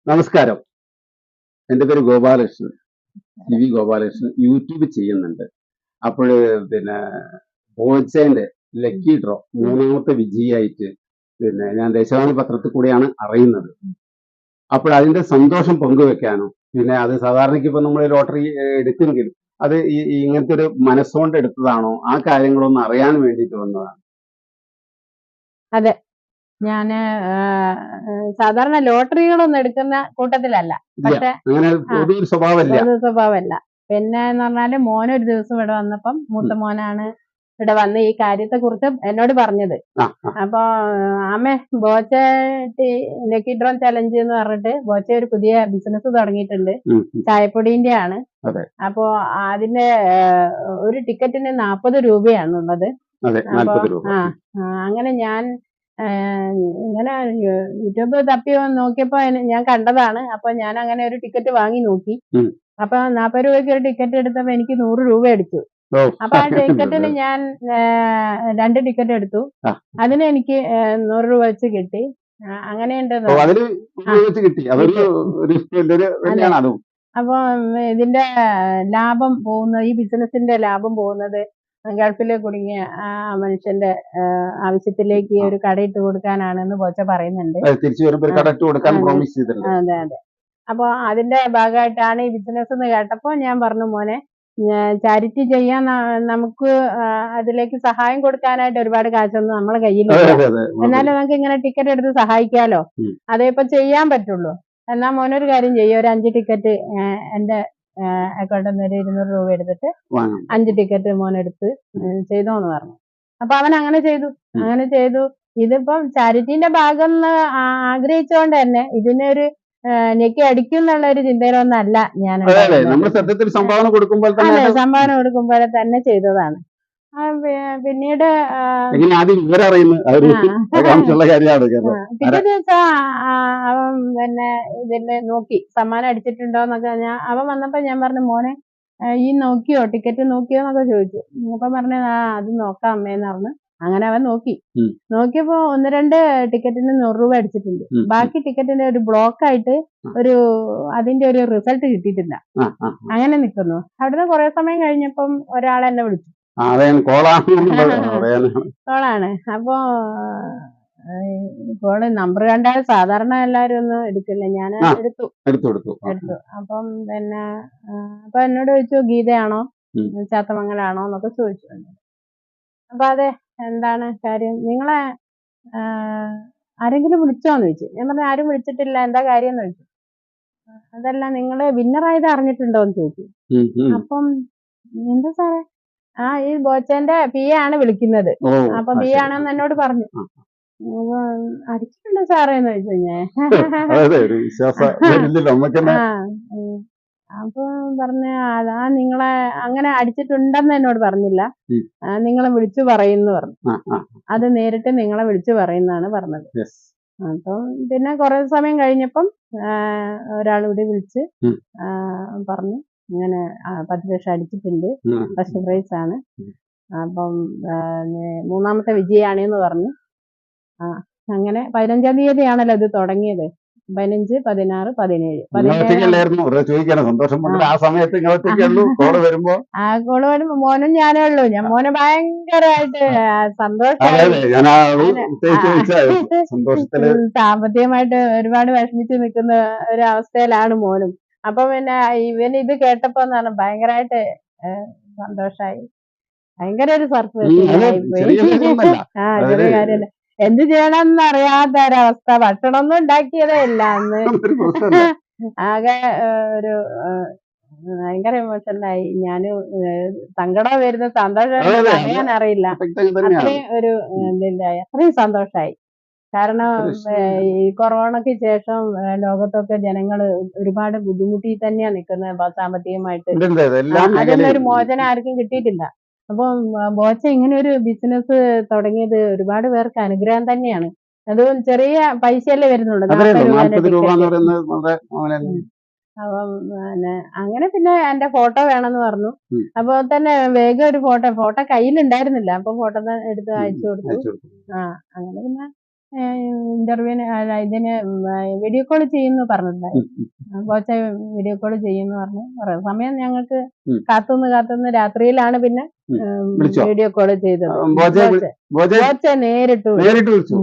നമസ്കാരം. എൻ്റെ പേര് ഗോപാലകൃഷ്ണൻ, ഗോപാലകൃഷ്ണൻ. യൂട്യൂബ് ചെയ്യുന്നുണ്ട്. അപ്പോഴ് പിന്നെ ബോച്ചേന്റെ ലക്കി ഡ്രോ മൂന്നാമത്തെ വിജയിയായിട്ട് ഞാൻ ദേശാഭിമാനി പത്രത്തിൽ കൂടെയാണ് അറിയുന്നത്. അപ്പോൾ അതിന്റെ സന്തോഷം പങ്കുവെക്കാനോ, പിന്നെ അത് സാധാരണയ്ക്ക് ഇപ്പൊ നമ്മൾ ലോട്ടറി എടുക്കുമെങ്കിൽ അത് ഇങ്ങനത്തെ ഒരു മനസ്സുകൊണ്ട് എടുത്തതാണോ, ആ കാര്യങ്ങളൊന്നും അറിയാൻ വേണ്ടിയിട്ട് വന്നതാണ്. അതെ, ഞാന് സാധാരണ ലോട്ടറികളൊന്നും എടുക്കുന്ന കൂട്ടത്തിലല്ല. പക്ഷെ പൊതു സ്വഭാവമല്ല. പിന്നെ എന്ന് പറഞ്ഞാല് മോനൊരു ദിവസം ഇവിടെ വന്നപ്പം, മൂത്ത മോനാണ് ഇവിടെ വന്ന് ഈ കാര്യത്തെ കുറിച്ച് എന്നോട് പറഞ്ഞത്. അപ്പൊ ആമേ ബോച്ച ലക്കി ഡ്രോ ചലഞ്ച് എന്ന് പറഞ്ഞിട്ട് ബോച്ച ഒരു പുതിയ ബിസിനസ് തുടങ്ങിയിട്ടുണ്ട്. ചായപ്പൊടിന്റെ ആണ്. അപ്പൊ അതിന്റെ ഒരു ടിക്കറ്റിന് 40 രൂപയാണുള്ളത്. അപ്പൊ അങ്ങനെ ഞാൻ ഇങ്ങനെ യൂട്യൂബ് തപ്പി നോക്കിയപ്പോ ഞാൻ കണ്ടതാണ്. അപ്പൊ ഞാൻ അങ്ങനെ ഒരു ടിക്കറ്റ് വാങ്ങി നോക്കി. അപ്പൊ 40 രൂപയ്ക്ക് ഒരു ടിക്കറ്റ് എടുത്തപ്പോ എനിക്ക് 100 രൂപ അടിച്ചു. അപ്പൊ ആ ടിക്കറ്റിന് ഞാൻ 2 ടിക്കറ്റ് എടുത്തു. അതിന് എനിക്ക് 100 രൂപ വെച്ച് കിട്ടി. അങ്ങനെയുണ്ട്. അപ്പൊ ഇതിന്റെ ലാഭം പോകുന്നത്, ഈ ബിസിനസിന്റെ ലാഭം പോകുന്നത് ഗൾഫില് കുടുങ്ങിയ ആ മനുഷ്യന്റെ ആവശ്യത്തിലേക്ക് ഒരു കടയിട്ട് കൊടുക്കാനാണെന്ന് ബോച്ച പറയുന്നുണ്ട്. അതെ അതെ. അപ്പൊ അതിന്റെ ഭാഗമായിട്ടാണ് ഈ ബിസിനസ് എന്ന് കേട്ടപ്പോ ഞാൻ പറഞ്ഞു, മോനെ ചാരിറ്റി ചെയ്യാൻ നമുക്ക് അതിലേക്ക് സഹായം കൊടുക്കാനായിട്ട് ഒരുപാട് കാശൊന്നും നമ്മളെ കയ്യിലില്ല. എന്നാലും നമുക്ക് ഇങ്ങനെ ടിക്കറ്റ് എടുത്ത് സഹായിക്കാലോ. അതേ ഇപ്പൊ ചെയ്യാൻ പറ്റുള്ളൂ. എന്നാ മോനൊരു കാര്യം ചെയ്യും, ഒരു 5 ടിക്കറ്റ് എന്റെ അക്കൗണ്ടിൽ നിന്ന് ഒരു 200 രൂപ എടുത്തിട്ട് 5 ടിക്കറ്റ് മോനെടുത്ത് ചെയ്തോന്ന് പറഞ്ഞു. അപ്പൊ അവൻ അങ്ങനെ ചെയ്തു. ഇതിപ്പം ചാരിറ്റിന്റെ ഭാഗം ആഗ്രഹിച്ചുകൊണ്ട് തന്നെ ഇതിനൊരു ഞെക്കി അടിക്കും എന്നുള്ള ഒരു ചിന്തയിലൊന്നല്ല ഞാൻ. സംഭാവന കൊടുക്കുമ്പോൾ തന്നെ ചെയ്തതാണ്. പിന്നീട് പിറ്റേ ദിവസം അവൻ പിന്നെ ഇതിന്റെ നോക്കി സമ്മാനം അടിച്ചിട്ടുണ്ടോന്നൊക്കെ അവൻ വന്നപ്പോ ഞാൻ പറഞ്ഞു, മോനെ ഈ നോക്കിയോ, ടിക്കറ്റ് നോക്കിയോ എന്നൊക്കെ ചോദിച്ചു. അപ്പൊ പറഞ്ഞു, അത് നോക്കാം അമ്മേന്ന് പറഞ്ഞു. അങ്ങനെ അവൻ നോക്കിയപ്പോ 1-2 ടിക്കറ്റിന് 100 രൂപ അടിച്ചിട്ടുണ്ട്. ബാക്കി ടിക്കറ്റിന്റെ ഒരു ബ്ലോക്ക് ആയിട്ട് അതിന്റെ ഒരു റിസൾട്ട് കിട്ടിയിട്ടില്ല. അങ്ങനെ നിൽക്കുന്നു. അവിടുന്ന് കുറെ സമയം കഴിഞ്ഞപ്പം ഒരാൾ എന്നെ വിളിച്ചു. കോളാണ്. അപ്പൊ കോള് നമ്പർ കണ്ടാൽ സാധാരണ എല്ലാരും ഒന്നും എടുക്കില്ല. ഞാൻ എടുത്തു. അപ്പം പിന്നെ അപ്പൊ എന്നോട് ചോദിച്ചു, ഗീതയാണോ ചാത്തമംഗലാണോ എന്നൊക്കെ ചോദിച്ചു. അപ്പൊ അതെ, എന്താണ് കാര്യം, നിങ്ങളെ ആരെങ്കിലും വിളിച്ചോന്ന് ചോദിച്ചു. ഞാൻ പറഞ്ഞു, ആരും വിളിച്ചിട്ടില്ല, എന്താ കാര്യം എന്ന് ചോദിച്ചു. അതല്ല, നിങ്ങള് വിന്നറായത് അറിഞ്ഞിട്ടുണ്ടോന്ന് ചോദിച്ചു. അപ്പം എന്താ സാറേ, ഈ ബോച്ചന്റെ പി ആണ് വിളിക്കുന്നത്. അപ്പൊ പി ആണെന്ന് എന്നോട് പറഞ്ഞു. അടിച്ചിട്ടുണ്ടോ സാറേ എന്ന് ചോദിച്ചു ഞാൻ. അപ്പൊ പറഞ്ഞ അതാ, നിങ്ങളെ അങ്ങനെ അടിച്ചിട്ടുണ്ടെന്ന് എന്നോട് പറഞ്ഞില്ല, നിങ്ങളെ വിളിച്ചു പറയുന്നു പറഞ്ഞു. അത് നേരിട്ട് നിങ്ങളെ വിളിച്ചു പറയുന്നതാണ് പറഞ്ഞത്. അപ്പം പിന്നെ കുറെ സമയം കഴിഞ്ഞപ്പം ഒരാൾ കൂടി വിളിച്ച് പറഞ്ഞു, ഇങ്ങനെ 10 ലക്ഷം അടിച്ചിട്ടുണ്ട്, ഫസ്റ്റ് പ്രൈസ് ആണ്, അപ്പം 3ാമത്തെ വിജയാണെന്ന് പറഞ്ഞു. അങ്ങനെ 15-ാം തീയതിയാണല്ലോ ഇത് തുടങ്ങിയത്. 15, 16, 17. ആ കോള് വരുമ്പോ മോനും ഞാനേ ഉള്ളൂ. മോന് ഭയങ്കരമായിട്ട് സന്തോഷമായി. സാമ്പത്തികമായിട്ട് ഒരുപാട് വിഷമിച്ച് നിൽക്കുന്ന ഒരു അവസ്ഥയിലാണ് മോനും. അപ്പൊ പിന്നെ ഇവന് ഇത് കേട്ടപ്പോ ഭയങ്കരമായിട്ട് സന്തോഷായി. ഭയങ്കര ഒരു സർപ്രൈസ് ആയിപ്പോയി. ചെറിയ കാര്യമല്ല. എന്ത് ചെയ്യണമെന്ന് അറിയാത്ത ഒരവസ്ഥ. ഭക്ഷണമൊന്നും ഉണ്ടാക്കിയതേ ഇല്ല അന്ന്. ആകെ ഒരു ഭയങ്കര ഇമോഷണലായി. ഞാന് സങ്കടം വരുന്ന സന്തോഷം പറയാൻ അറിയില്ല. അത്രയും ഒരു അത്രയും സന്തോഷായി. കാരണം ഈ കൊറോണയ്ക്ക് ശേഷം ലോകത്തൊക്കെ ജനങ്ങള് ഒരുപാട് ബുദ്ധിമുട്ടി തന്നെയാ നിൽക്കുന്നത് സാമ്പത്തികമായിട്ട്. അതിനൊരു മോചനം ആർക്കും കിട്ടിയിട്ടില്ല. അപ്പൊ ബോച്ച ഇങ്ങനെ ഒരു ബിസിനസ് തുടങ്ങിയത് ഒരുപാട് പേർക്ക് അനുഗ്രഹം തന്നെയാണ്. അത് ചെറിയ പൈസയല്ലേ വരുന്നുള്ളൂ, 40 രൂപ. അപ്പം അങ്ങനെ പിന്നെ എന്റെ ഫോട്ടോ വേണമെന്ന് പറഞ്ഞു. അപ്പൊ തന്നെ വേഗം ഒരു ഫോട്ടോ കയ്യിലുണ്ടായിരുന്നില്ല. അപ്പൊ ഫോട്ടോ എടുത്ത് അയച്ചു കൊടുത്തു. അങ്ങനെ പിന്നെ ഇന്റർവ്യൂവിന് ഇതിന് വീഡിയോ കോൾ ചെയ്യുന്നു പറഞ്ഞിട്ടുണ്ടായി. ബോച്ച വീഡിയോ കോൾ ചെയ്യുന്നു പറഞ്ഞു. കുറെ സമയം ഞങ്ങൾക്ക് കാത്തുനിന്ന് രാത്രിയിലാണ് പിന്നെ വിളിച്ചോ? വീഡിയോ കോൾ ചെയ്തത്. ബോച്ച നേരിട്ട് വിളിച്ചു.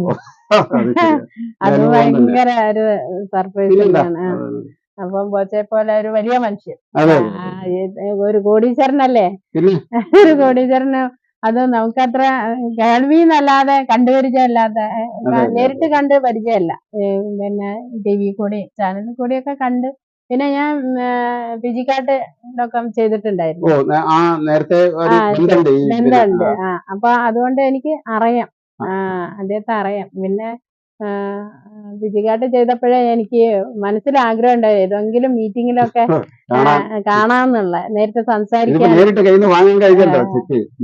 അത് ഭയങ്കര ഒരു സർപ്രൈസ് തന്നെയാണ്. അപ്പം ബോച്ചയെ പോലെ ഒരു വലിയ മനുഷ്യൻ, ഒരു കോടീശ്വരനല്ലേ, ഒരു കോടീശ്വരന് അത് നമുക്കത്ര കേൾവി എന്നല്ലാതെ കണ്ടുപരിചയമല്ലാതെ നേരിട്ട് കണ്ട് പരിചയമല്ല. പിന്നെ TV കൂടി ചാനലിൽ കൂടിയൊക്കെ കണ്ട്. പിന്നെ ഞാൻ പിജിക്കാട്ടിലൊക്കെ ചെയ്തിട്ടുണ്ടായിരുന്നു, ബന്ധമുണ്ട്. അപ്പൊ അതുകൊണ്ട് എനിക്ക് അറിയാം, അദ്ദേഹത്തെ അറിയാം. പിന്നെ പിജിക്കാട്ട് ചെയ്തപ്പോഴേ എനിക്ക് മനസ്സിൽ ആഗ്രഹം ഉണ്ടായി ഏതെങ്കിലും മീറ്റിങ്ങിലൊക്കെ കാണാന്നുള്ള, നേരിട്ട് സംസാരിക്കാൻ. നേരിട്ട് കയ്യിൽ നിന്ന് വാങ്ങാൻ കഴിഞ്ഞല്ലോ.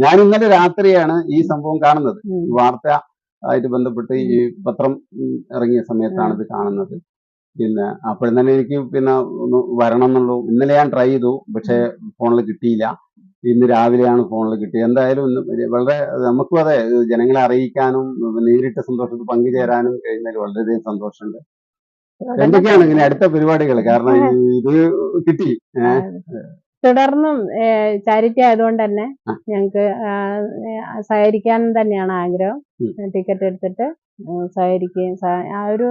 ഞാൻ ഇന്നലെ രാത്രിയാണ് ഈ സംഭവം കാണുന്നത്. വാർത്ത ആയിട്ട് ബന്ധപ്പെട്ട് ഈ പത്രം ഇറങ്ങിയ സമയത്താണ് ഇത് കാണുന്നത്. പിന്നെ അപ്പോഴും തന്നെ എനിക്ക് പിന്നെ ഒന്ന് വരണം എന്നുള്ളൂ. ഇന്നലെ ഞാൻ ട്രൈ ചെയ്തു, പക്ഷെ ഫോണിൽ കിട്ടിയില്ല. ഇന്ന് രാവിലെയാണ് ഫോണിൽ കിട്ടിയത്. എന്തായാലും വളരെ നമുക്കും അതെ, ജനങ്ങളെ അറിയിക്കാനും നേരിട്ട് സന്തോഷത്തിൽ പങ്കുചേരാനും കഴിഞ്ഞാൽ വളരെയധികം സന്തോഷമുണ്ട്. എന്തൊക്കെയാണ് ഇങ്ങനെ അടുത്ത പരിപാടികൾ? കാരണം ഇത് കിട്ടി. തുടർന്നും ചാരിറ്റി ആയതുകൊണ്ട് തന്നെ ഞങ്ങക്ക് സഹകരിക്കാൻ തന്നെയാണ് ആഗ്രഹം. ടിക്കറ്റ് എടുത്തിട്ട് സഹകരിക്കുകയും ആ ഒരു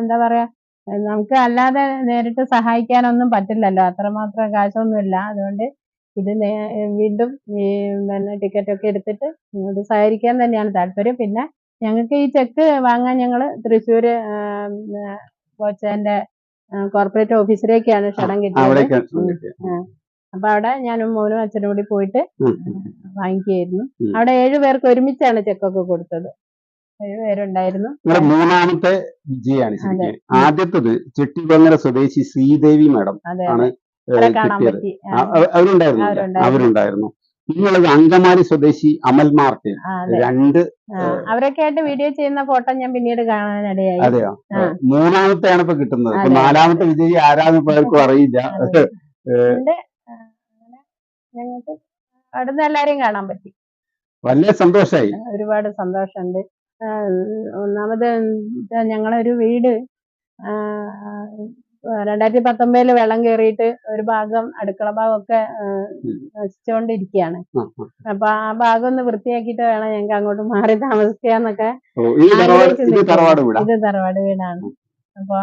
എന്താ പറയാ, നമുക്ക് അല്ലാതെ നേരിട്ട് സഹായിക്കാനൊന്നും പറ്റില്ലല്ലോ, അത്രമാത്രം കാശൊന്നുമില്ല. അതുകൊണ്ട് ഇത് വീണ്ടും പിന്നെ ടിക്കറ്റ് ഒക്കെ എടുത്തിട്ട് ഇത് സഹകരിക്കാൻ തന്നെയാണ് താല്പര്യം. പിന്നെ ഞങ്ങൾക്ക് ഈ ചെക്ക് വാങ്ങാൻ ഞങ്ങള് തൃശ്ശൂര് ബോച്ചന്റെ കോർപ്പറേറ്റ് ഓഫീസിലേക്കാണ് ക്ഷണം കിട്ടിയത്. അപ്പൊ അവിടെ ഞാനും മോനും അച്ഛനും കൂടി പോയിട്ട് വാങ്ങിക്കുകയായിരുന്നു. അവിടെ 7 പേർക്ക് ഒരുമിച്ചാണ് ചെക്കൊക്കെ കൊടുത്തത്. 7 പേരുണ്ടായിരുന്നു. മൂന്നാമത്തെ വിജയാണ് ശരിക്കും. ആദ്യത്തത് ചെട്ടികുളങ്ങര സ്വദേശി ശ്രീദേവി മാഡം ആണ് കിട്ടിയത്. അവരുണ്ടായിരുന്നു. പിന്നുള്ളത് അങ്കമാലി സ്വദേശി അമൽ മാർട്ടിൻ. 2 അവരൊക്കെ ആയിട്ട് വീഡിയോ ചെയ്യുന്ന ഫോട്ടോ ഞാൻ പിന്നീട് കാണാനിടയായി. അതെയോ? മൂന്നാമത്തെയാണ് ഇപ്പൊ കിട്ടുന്നത്. ഇപ്പൊ 4ാമത്തെ വിജയി ആരാന്ന് പലർക്കും അറിയില്ല. ഞങ്ങൾക്ക് അവിടുന്ന് എല്ലാരെയും കാണാൻ പറ്റി. വലിയ സന്തോഷായി, ഒരുപാട് സന്തോഷമുണ്ട്. ഒന്നാമത് ഞങ്ങളൊരു വീട് 2019 വെള്ളം കയറിയിട്ട് ഒരു ഭാഗം, അടുക്കള ഭാഗമൊക്കെ നശിച്ചുകൊണ്ടിരിക്കുകയാണ്. അപ്പൊ ആ ഭാഗം ഒന്ന് വൃത്തിയാക്കിയിട്ട് വേണം ഞങ്ങൾക്ക് അങ്ങോട്ട് മാറി താമസിക്കാന്നൊക്കെ. ഇത് തറവാട് വീടാണ്. അപ്പൊ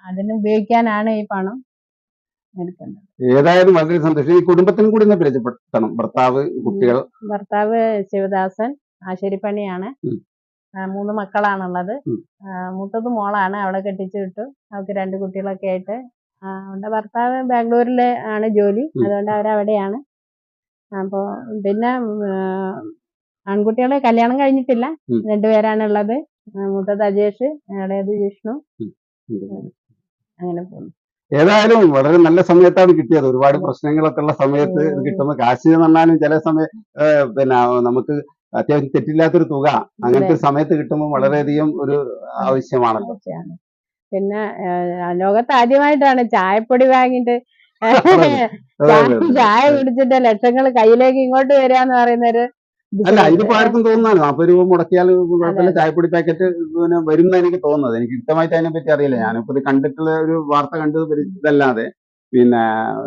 അതിന് ഉപയോഗിക്കാനാണ് ഈ പണം എടുക്കുന്നത്. ഏതായാലും വളരെ സന്തോഷം. ഈ കുടുംബത്തിനും കൂടി ഒന്ന് പരിചയപ്പെടുത്തണം. ഭർത്താവ് ശിവദാസൻ, ആശാരിപ്പണിയാണ്. 3 മക്കളാണുള്ളത്. മൂത്തത് മോളാണ്, അവളെ കെട്ടിച്ചു വിട്ടു. അവൾക്ക് 2 കുട്ടികളൊക്കെ ആയിട്ട്. അവളുടെ ഭർത്താവ് ബാംഗ്ലൂരില് ആണ് ജോലി, അതുകൊണ്ട് അവരവിടെയാണ്. അപ്പൊ പിന്നെ ആൺകുട്ടികളെ കല്യാണം കഴിഞ്ഞിട്ടില്ല, 2 പേരാണുള്ളത്. മൂത്തത് അജേഷ്, ഇളയത് ജിഷ്ണു. അങ്ങനെ പോകുന്നു. ഏതായാലും വളരെ നല്ല സമയത്താണ് കിട്ടിയത്. ഒരുപാട് പ്രശ്നങ്ങളൊക്കെ ഉള്ള സമയത്ത് കിട്ടുമ്പോൾ കാശ് എന്ന് പറഞ്ഞാലും ചില പിന്നെ നമുക്ക് അത്യാവശ്യം തെറ്റില്ലാത്തൊരു തുക അങ്ങനത്തെ സമയത്ത് കിട്ടുമ്പോൾ വളരെയധികം ഒരു ആവശ്യമാണല്ലോ. പിന്നെ ലോകത്ത് ആദ്യമായിട്ടാണ് ചായപ്പൊടി വാങ്ങിയിട്ട് ചായ കുടിച്ചിട്ട് ലക്ഷങ്ങൾ കയ്യിലേക്ക് ഇങ്ങോട്ട് വരികയെന്ന് പറയുന്നൊരു. അല്ല, ഇതിപ്പോ ആർക്കും തോന്നുന്നതാണ് 40 രൂപ മുടക്കിയാൽ കുഴപ്പമില്ല, ചായപ്പൊടി പാക്കറ്റ് വരും എന്ന് എനിക്ക് തോന്നുന്നത്. എനിക്ക് വ്യക്തമായിട്ട് അതിനെ പറ്റി അറിയില്ല. ഞാനിപ്പോ ഇത് കണ്ടിട്ടുള്ള ഒരു വാർത്ത കണ്ടത് ഇതല്ലാതെ. പിന്നെ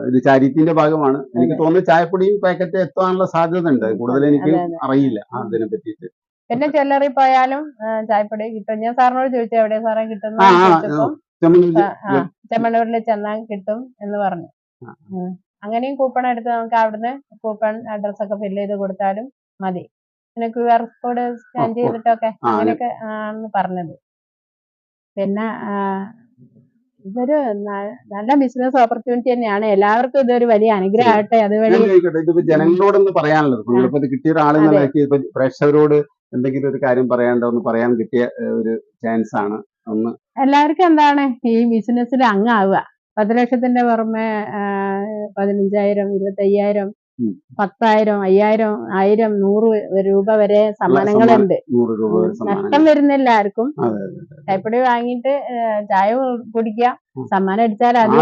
ഇത് ചാരിറ്റിന്റെ ഭാഗമാണ്. എനിക്ക് തോന്നുന്നത് ചായപ്പൊടിയും പാക്കറ്റ് എത്താനുള്ള സാധ്യത ഉണ്ട്. കൂടുതൽ എനിക്ക് അറിയില്ല അതിനെ പറ്റിയിട്ട്. പിന്നെ ജ്വല്ലറി പോയാലും ചായപ്പൊടി കിട്ടും. ഞാൻ സാറിനോട് ചോദിച്ചു എവിടെ സാറേ കിട്ടുന്ന, ചെമ്മണ്ണൂരിൽ ചെന്നാൽ കിട്ടും എന്ന് പറഞ്ഞു. അങ്ങനെയും കൂപ്പൺ എടുത്ത് നമുക്ക് അവിടുന്ന് കൂപ്പൺ അഡ്രസ് ഒക്കെ ഫില്ല് ചെയ്ത് കൊടുത്താലും മതി. പിന്നെ QR കോഡ് സ്കാൻ ചെയ്തിട്ടൊക്കെ അങ്ങനെയൊക്കെ ആണെന്ന് പറഞ്ഞത്. പിന്നെ ഇതൊരു നല്ല ബിസിനസ് ഓപ്പർച്യൂണിറ്റി തന്നെയാണ്. എല്ലാവർക്കും ഇതൊരു വലിയ അനുഗ്രഹമാകട്ടെ. അതുവഴി ജനങ്ങളോടൊന്ന് പറയാനുള്ളത്, നിങ്ങളിപ്പോ കിട്ടിയ ഒരാളെന്നുള്ള പ്രേക്ഷകരോട് എന്തെങ്കിലും ഒരു കാര്യം പറയാണ്ടോ പറയാൻ കിട്ടിയ ഒരു ചാൻസ് ആണ്. ഒന്ന് എല്ലാവർക്കും എന്താണ് ഈ ബിസിനസ്സിൽ അങ്ങാവുക. 10 ലക്ഷത്തിന്റെ പുറമെ 15,000, 25,000 ഉം. 10,000, 5,000, 1000, 100 രൂപ വരെ സമ്മാനങ്ങളുണ്ട്. 100 രൂപ വരെ സമ്മാനം. നഷ്ടം വരുന്നില്ല ആർക്കും. അതെ, ചായപ്പൊടി വാങ്ങിയിട്ട് ചായ കുടിക്കുക, സമ്മാനം അടിച്ചാൽ അത്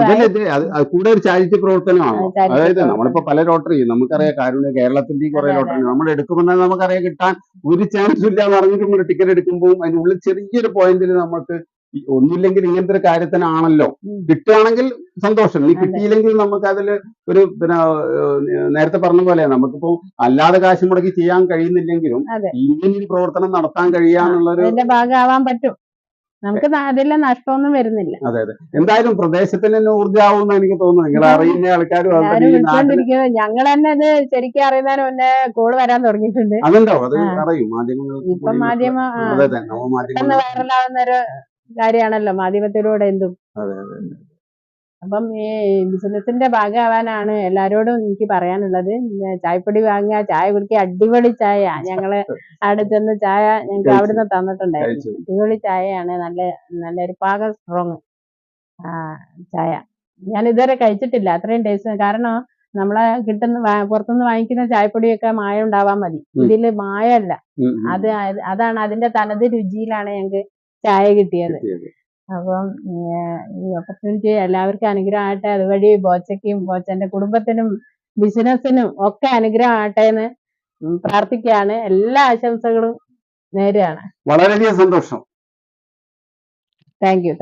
കൂടെ ഒരു ചാരിറ്റി പ്രവർത്തനമാണ്. charity അതായത് പ്രവർത്തനം. നമ്മളിപ്പോ പല ലോട്ടറി നമുക്കറിയാം, കാരുണ്യ കേരളത്തിന്റെ കുറെ അതെ, ലോട്ടറി നമ്മൾ എടുക്കുമ്പോൾ തന്നെ നമുക്കറിയാം കിട്ടാൻ ഒരു ചാൻസും ഇല്ല എന്ന് പറഞ്ഞിട്ട് നമ്മൾ ടിക്കറ്റ് എടുക്കുമ്പോൾ അതിനുള്ളിൽ ചെറിയൊരു പോയിന്റിൽ നമുക്ക് ഒന്നുമില്ലെങ്കിൽ ഇങ്ങനത്തെ ഒരു കാര്യത്തിനാണല്ലോ, കിട്ടുകയാണെങ്കിൽ സന്തോഷം, ഇനി കിട്ടിയില്ലെങ്കിൽ നമുക്ക് അതിൽ ഒരു നേരത്തെ പറഞ്ഞ പോലെ നമുക്കിപ്പോ അല്ലാതെ കാശ് മുടക്കി ചെയ്യാൻ കഴിയുന്നില്ലെങ്കിലും അതെ. ഇങ്ങനൊരു പ്രവർത്തനം നടത്താൻ കഴിയാന്നുള്ളൊരു അതിന്റെ ഭാഗമാവാൻ പറ്റും. നമുക്ക് അതിൽ നഷ്ടമൊന്നും വരുന്നില്ല. അതെ എന്തായാലും പ്രദേശത്തിന് തന്നെ ഊർജ്ജാവും എനിക്ക് തോന്നുന്നു. നിങ്ങൾ അറിയുന്ന ആൾക്കാരും ഞാനും വിളിച്ചോണ്ടിരിക്കുന്നത്, ഞങ്ങൾ തന്നെ ഇത് ശരിക്കും അറിയുന്നതിന് മുന്നേ കോള് വരാൻ തുടങ്ങിയിട്ടുണ്ട്. അതുണ്ടാവും, അത് അറിയും മാധ്യമങ്ങൾ. ഇപ്പം മാധ്യമം അതെ നവമാധ്യമങ്ങൾ വൈറലാവുന്ന ഒരു കാര്യമാണല്ലോ മാധ്യമത്തിലൂടെ എന്തും. അപ്പം ഈ ബിസിനസിന്റെ ഭാഗമാവാനാണ് എല്ലാരോടും എനിക്ക് പറയാനുള്ളത്. ചായപ്പൊടി വാങ്ങുക, ചായ കുടിക്കുക, അടിപൊളി ചായ. ഞങ്ങള് അവിടെ ചെന്ന് ചായ ഞങ്ങൾക്ക് അവിടുന്ന് തന്നിട്ടുണ്ടായിരുന്നു. അടിപൊളി ചായയാണ്, നല്ലൊരു പാകം സ്ട്രോങ് ചായ. ഞാൻ ഇതുവരെ കഴിച്ചിട്ടില്ല അത്രയും ടേസ്റ്റ്. കാരണം നമ്മളെ പുറത്തുനിന്ന് വാങ്ങിക്കുന്ന ചായപ്പൊടിയൊക്കെ മായം ഉണ്ടാവാൻ മതി, ഇതില് മായമല്ല. അതാണ് അതിന്റെ തനത് രുചിയിലാണ് ഞങ്ങൾക്ക് ചായ കിട്ടിയത്. അപ്പം ഈ ഓപ്പർച്യൂണിറ്റി എല്ലാവർക്കും അനുഗ്രഹമാകട്ടെ. അതുവഴി ബോച്ചയ്ക്കും ബോച്ചന്റെ കുടുംബത്തിനും ബിസിനസ്സിനും ഒക്കെ അനുഗ്രഹമാകട്ടെ എന്ന് പ്രാർത്ഥിക്കുകയാണ്. എല്ലാ ആശംസകളും നേരെയാണ്. വളരെയധികം സന്തോഷം. Thank you.